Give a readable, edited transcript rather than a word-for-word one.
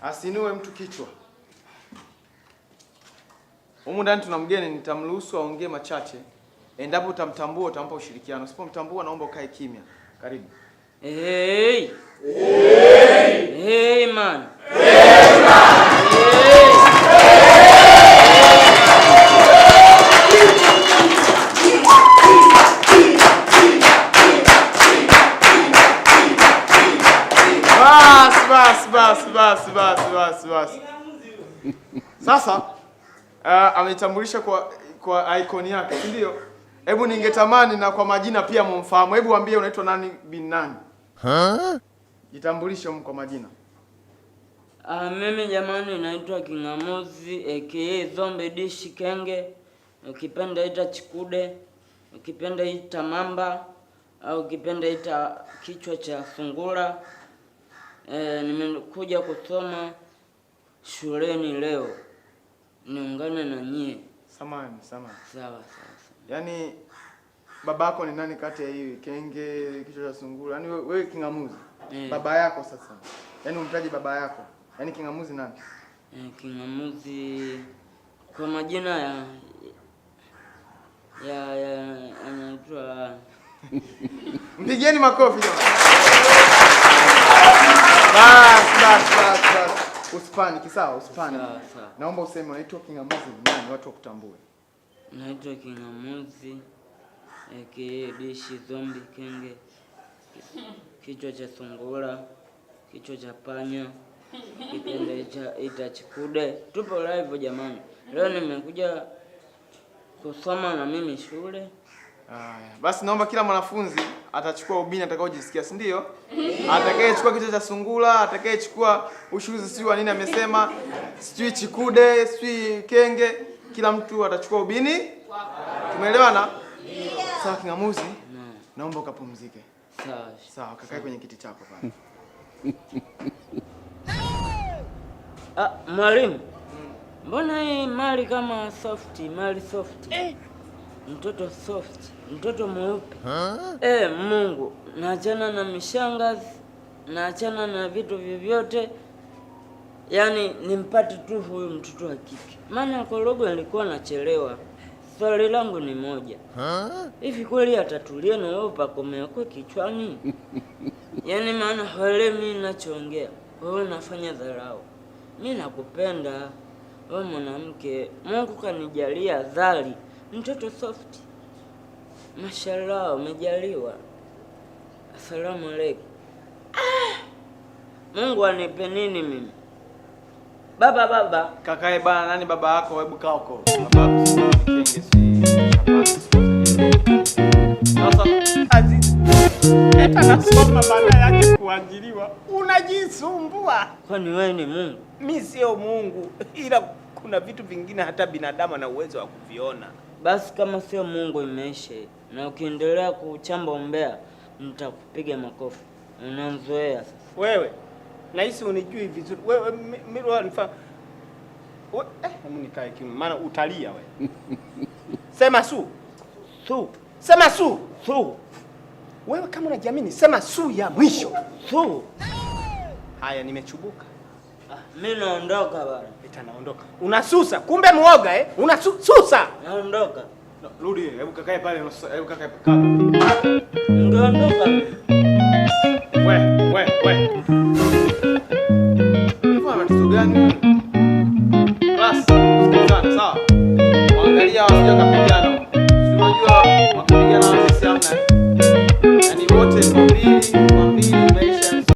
Asinue mtu kichwa. Humu ndani tuna mgeni, nitamruhusu aongee machache. Endapo utamtambua utampa ushirikiano. Usipomtambua naomba ukae kimya. Karibu. Hey man. Bas. Sasa ametambulisha kwa icon yake, si ndio? Hebu ningetamani na kwa majina pia mumfahamu. Hebu waambie unaitwa nani bin nani? Jitambulishe kwa majina. Mimi jamani naitwa Kingamuzi aka Zombe Dishi Kenge. Ukipenda ita Chikude, ukipenda ita Mamba, au ukipenda ita kichwa cha sungura. Nimekuja kusoma shuleni leo. Niungane na nyie. Samahani. Sawa. Yaani babako ni nani kati ya hii Kenge, kichwa cha sungura? Yaani wewe Kingamuzi. Baba yako sasa. Yaani umtaje baba yako. Yaani Kingamuzi nani? Kingamuzi kwa majina ya anaitwa Mpigeni makofi jamani. Bas. Usipani. Sawa. Naomba useme unaitwa Kingamuzi nani watu wakutambue. Naitwa Kingamuzi aka Dishi Zombi Kenge. Kichwa cha sungura, kichwa cha panya, kipenda ita Chikude. Tupo live jamani. Leo nimekuja kusoma na mimi shule. Basi naomba kila mwanafunzi atachukua ubini atakaojisikia, si ndio? Atakayechukua kichwa cha sungura, atakayechukua ushuzi si wa nini amesema, sijui Chikude, sijui Kenge, kila mtu atachukua ubini. Tumeelewana? Sawa Kingamuzi? Naomba ukapumzike. Sawa, kakae kwenye kiti chako pale. Mwalimu. Mbona hii mali kama mali soft? Mtoto soft, mtoto mweupe. Mungu, naachana na mishangazi, naachana na vitu vyovyote. Yaani nimpate tu huyu mtoto wa kike. Maana korogo alikuwa anachelewa. Swali langu ni moja. Hivi kweli atatulia na wewe pakomea kwa kichwani? Yaani maana haelewi mimi ninachoongea. Wewe unafanya dharau. Mimi nakupenda. Wewe mwanamke, Mungu kanijalia dhali. Mtoto soft. Mashallah, umejaliwa. Asalamu alaykum. Mungu anipe nini mimi? Baba. Kakae bana, nani baba yako? Hebu kaa huko. Baba Kenge si sasa Azizi. Nasoma baada yake kuajiriwa. Unajisumbua. Kwani wewe ni Mungu? Mimi sio Mungu, ila kuna vitu vingine hata binadamu ana uwezo wa kuviona. Basi kama sio Mungu imeisha. Na ukiendelea kuchamba umbea, nitakupiga makofi. Unanzoea sasa. Wewe nahisi unijui vizuri. Wewe mimi wanifa. Hebu nikae kimya maana utalia wewe. Sema su. Sema su. Wewe kama unajiamini sema su ya mwisho. Su. Haya nimechubuka. Mimi naondoka bwana. Naondoka. Unasusa. Kumbe muoga Unasusa. Naondoka. Rudi, hebu kakae pale, hebu kakae pale. Niondoka. We. Hivi matatizo gani? Class, sikizana, sawa? Angalia wasije